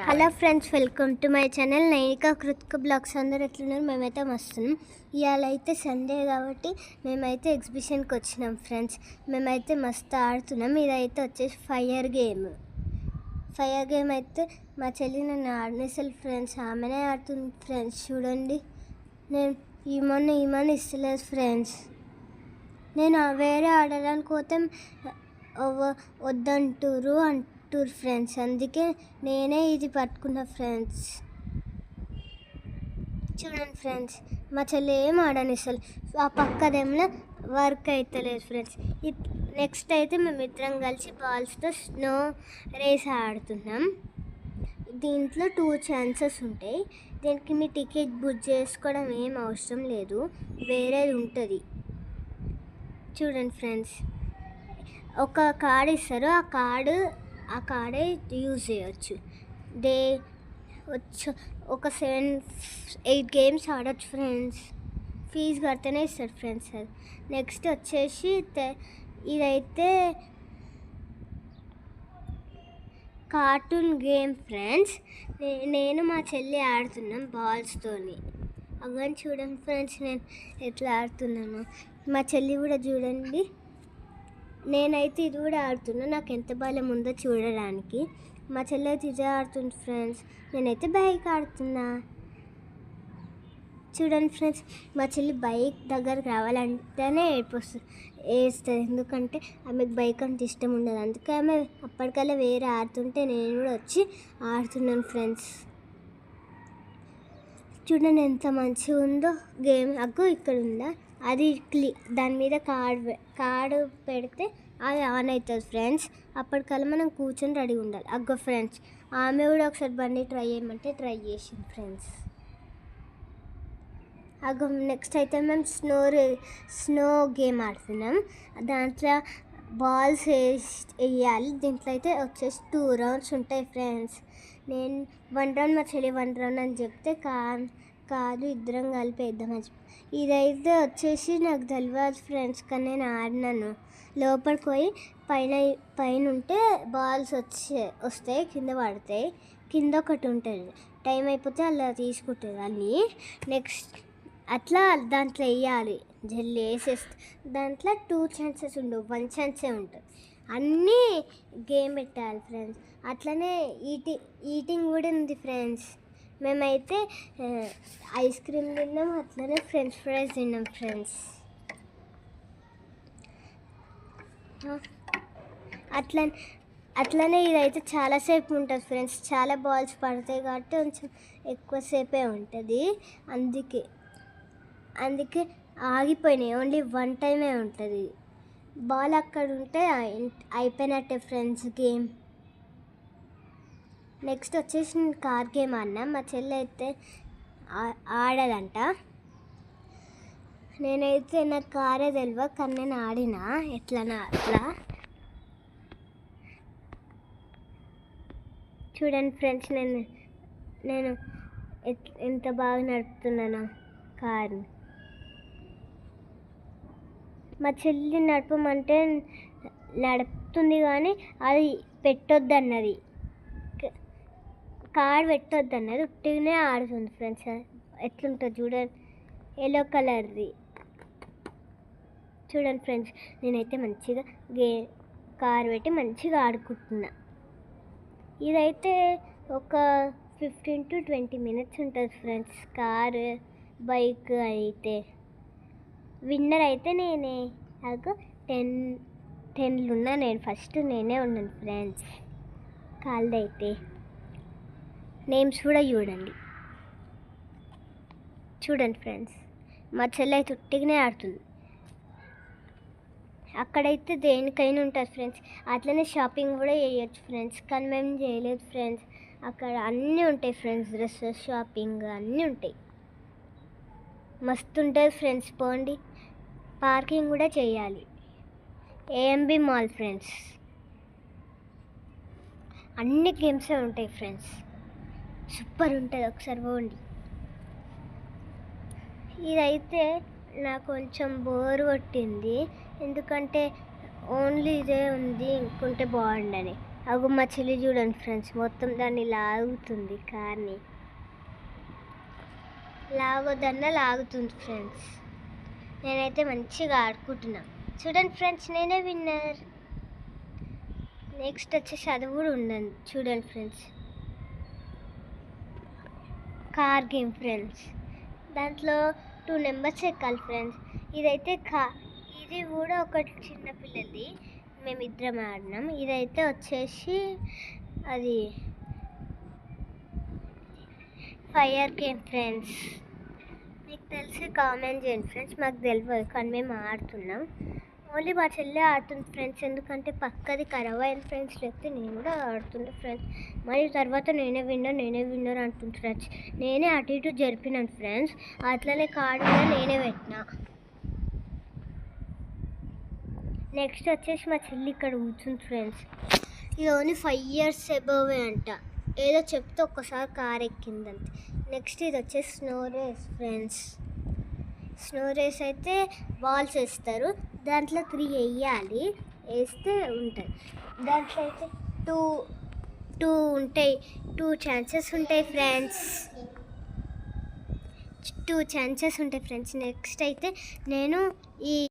Hello friends, welcome to my channel Nainika Kritika blogs. అందరూ ఎట్లున్నారు? మేమైతే వస్తున్నాం. ఇవాళ అయితే సండే కాబట్టి మేమైతే ఎగ్జిబిషన్కి వచ్చినాం ఫ్రెండ్స్. మేమైతే మస్తు ఆడుతున్నాం. ఇదైతే వచ్చేసి ఫైర్ గేమ్ అయితే మా చెల్లి నన్ను ఆడనేసలు ఫ్రెండ్స్. ఆమెనే ఆడుతుంది ఫ్రెండ్స్. చూడండి, నేను ఈమని ఇస్తలేదు ఫ్రెండ్స్. నేను వేరే ఆడడానికి పోతే వద్దంటారు ఫ్రెండ్స్. అందుకే నేనే ఇది పట్టుకున్నా ఫ్రెండ్స్. చూడండి ఫ్రెండ్స్, మా చెల్లి ఏం ఆడనిస్తారు. ఆ పక్కదేమో వర్క్ అవుతలేదు ఫ్రెండ్స్. నెక్స్ట్ అయితే మేమిద్దరం కలిసి బాల్స్తో స్నో రేస్ ఆడుతున్నాం. దీంట్లో 2 ఛాన్సెస్ ఉంటాయి. దీనికి మీ టికెట్ బుక్ చేసుకోవడం ఏం అవసరం లేదు, వేరేది ఉంటుంది. చూడండి ఫ్రెండ్స్, ఒక కార్డు ఇస్తారు. ఆ కార్డే యూజ్ చేయొచ్చు. ఒక 7-8 గేమ్స్ ఆడొచ్చు ఫ్రెండ్స్. ఫీజు కడితేనే ఇస్తారు ఫ్రెండ్స్. అది నెక్స్ట్ వచ్చేసి ఇదైతే కార్టూన్ గేమ్ ఫ్రెండ్స్. నేను మా చెల్లి ఆడుతున్నాం బాల్స్తోని. అవన్నీ చూడండి ఫ్రెండ్స్, నేను ఎట్లా ఆడుతున్నాను. మా చెల్లి కూడా చూడండి. నేనైతే ఇది కూడా ఆడుతున్నా, నాకు ఎంత బలం ఉందో చూడడానికి. మా చెల్లి అయితే ఇదే ఆడుతుంది ఫ్రెండ్స్. నేనైతే బైక్ ఆడుతున్నా. చూడండి ఫ్రెండ్స్, మా చెల్లి బైక్ దగ్గరకు రావాలంటేనే ఏడుస్తుంది. ఎందుకంటే ఆమెకు బైక్ అంటే ఇష్టం ఉండదు. అందుకే ఆమె అప్పటికల్లా వేరే ఆడుతుంటే నేను కూడా వచ్చి ఆడుతున్నాను ఫ్రెండ్స్. చూడండి ఎంత మంచిగా ఉందో గేమ్. ఇక్కడ ఉందా, అది దాని మీద కార్డు పెడితే అది ఆన్ అవుతుంది ఫ్రెండ్స్. అప్పటికల్లా మనం కూర్చొని రెడీ ఉండాలి. ఫ్రెండ్స్, ఆమె కూడా ఒకసారి బండి ట్రై చేయమంటే ట్రై చేసింది ఫ్రెండ్స్. నెక్స్ట్ అయితే మేము స్నో గేమ్ ఆడుతున్నాం. దాంట్లో బాల్స్ వేయాలి. దీంట్లో అయితే వచ్చేసి 2 రౌండ్స్ ఉంటాయి ఫ్రెండ్స్. నేను 1 రౌండ్, మా చెల్లి 1 రౌండ్ అని చెప్తే కాదు ఇద్దరం కలిపి వేద్దామని చెప్పి. ఇదైతే వచ్చేసి నాకు తెలియదు ఫ్రెండ్స్, కానీ నేను ఆడినాను. లోపలికి పోయి పైన ఉంటే బాల్స్ వస్తాయి, కింద పడతాయి. కింద ఒకటి ఉంటుంది, టైం అయిపోతే అలా తీసుకుంటుంది అన్నీ. నెక్స్ట్ అట్లా దాంట్లో వేయాలి. జల్లి వేసేస్తే దాంట్లో 2 ఛాన్సెస్ ఉండవు, 1 ఛాన్సే ఉంటుంది. అన్నీ గేమ్ పెట్టాలి ఫ్రెండ్స్. అట్లనే ఈటింగ్ కూడా ఉంది ఫ్రెండ్స్. మేమైతే ఐస్ క్రీమ్ తిన్నాం, అట్లనే ఫ్రెంచ్ ఫ్రైస్ తిన్నాం ఫ్రెండ్స్. అట్లనే ఇదైతే చాలాసేపు ఉంటుంది ఫ్రెండ్స్. చాలా బాల్స్ పడతాయి కాబట్టి కొంచెం ఎక్కువసేపే ఉంటుంది. అందుకే ఆగిపోయినాయి. ఓన్లీ 1 టైమే ఉంటుంది. బాల్ అక్కడ ఉంటే అయిపోయినట్టే ఫ్రెండ్స్ గేమ్. నెక్స్ట్ వచ్చేసి నేను కార్ గేమ్ ఆడినా. మా చెల్లి అయితే ఆడదంట. నేనైతే నాకు కారే తెలియదు, కానీ నేను ఆడినా ఎట్లనా అట్లా. చూడండి ఫ్రెండ్స్, నేను ఎంత బాగా నడుపుతున్నాను కారు. మా చెల్లి నడపమంటే నడుపుతుంది, కానీ అది పెట్టొద్దు అన్నది. కార్ పెట్టొద్దు అన్నది, ఉట్టిగానే ఆడుతుంది ఫ్రెండ్స్. ఎట్లుంటుంది చూడండి, ఎల్లో కలర్ది. చూడండి ఫ్రెండ్స్, నేనైతే మంచిగా కార్ పెట్టి మంచిగా ఆడుకుంటున్నా. ఇదైతే ఒక 15 to 20 minutes ఉంటుంది ఫ్రెండ్స్. కారు బైక్ అయితే విన్నర్ అయితే నేనే. 10 ఉన్నా, నేను ఫస్ట్ నేనే ఉన్నాను ఫ్రెండ్స్. కాళ్ళదైతే నేమ్స్ కూడా చూడండి ఫ్రెండ్స్. మా చెల్లి అయితే ఉట్టిగానే ఆడుతుంది. అక్కడైతే దేనికైనా ఉంటుంది ఫ్రెండ్స్. అట్లనే షాపింగ్ కూడా చేయొచ్చు ఫ్రెండ్స్, కానీ మేము చేయలేదు ఫ్రెండ్స్. అక్కడ అన్నీ ఉంటాయి ఫ్రెండ్స్, డ్రెస్సెస్, షాపింగ్ అన్నీ ఉంటాయి. మస్తు ఉంటుంది ఫ్రెండ్స్. పోండి, పార్కింగ్ కూడా చేయాలి. AMB mall friends. అన్ని గేమ్సే ఉంటాయి ఫ్రెండ్స్, సూపర్ ఉంటుంది. ఒకసారి పోండి. ఇదైతే నాకు కొంచెం బోర్ కొట్టింది, ఎందుకంటే ఓన్లీ ఇదే ఉంది, ఇంకుంటే బాగుండని. అగు మా చెల్లి చూడండి ఫ్రెండ్స్, మొత్తం దాన్ని లాగుతుంది కార్ని. లాగొద్దన్నా లాగుతుంది ఫ్రెండ్స్. నేనైతే మంచిగా ఆడుకుంటున్నా. చూడండి ఫ్రెండ్స్, నేనే విన్నర్. నెక్స్ట్ వచ్చేసి అది కూడా ఉండండి, చూడండి ఫ్రెండ్స్, కార్ గేమ్ ఫ్రెండ్స్. దాంట్లో 2 నెంబర్స్ ఎక్కాలి ఫ్రెండ్స్. ఇదైతే ఇది కూడా ఒకటి చిన్న పిల్లది, మేమిద్దరం ఆడినాం. ఇదైతే వచ్చేసి అది ఫైర్ గేమ్ ఫ్రెండ్స్. మీకు తెలిసి కామెంట్ చేయండి ఫ్రెండ్స్, మాకు తెలియదు కానీ మేము ఆడుతున్నాం. ఓన్లీ మా చెల్లె ఆడుతుంది ఫ్రెండ్స్, ఎందుకంటే పక్కది ఖరాబ్ అయింది ఫ్రెండ్స్, లేకపోతే నేను కూడా ఆడుతుండే ఫ్రెండ్స్. మరి తర్వాత నేనే విన్నర్ అంటుంది ఫ్రెండ్స్. నేనే అటు ఇటు జరిపినాను ఫ్రెండ్స్, అట్లనే కార్డు కూడా నేనే పెట్టినా. నెక్స్ట్ వచ్చేసి మా చెల్లి ఇక్కడ కూర్చుంది ఫ్రెండ్స్. ఇది ఓన్లీ 5 years అబోవే అంట. ఏదో చెప్తే ఒక్కసారి కార్ ఎక్కిందంతే. నెక్స్ట్ ఇది వచ్చేసి snow race friends. Snow race అయితే బాల్స్ వేస్తారు, దాంట్లో 3 వేయాలి, వేస్తే ఉంటుంది. దాంట్లో అయితే టూ ఉంటాయి, 2 ఛాన్సెస్ ఉంటాయి ఫ్రెండ్స్. 2 ఛాన్సెస్ ఉంటాయి ఫ్రెండ్స్. నెక్స్ట్ అయితే నేను ఈ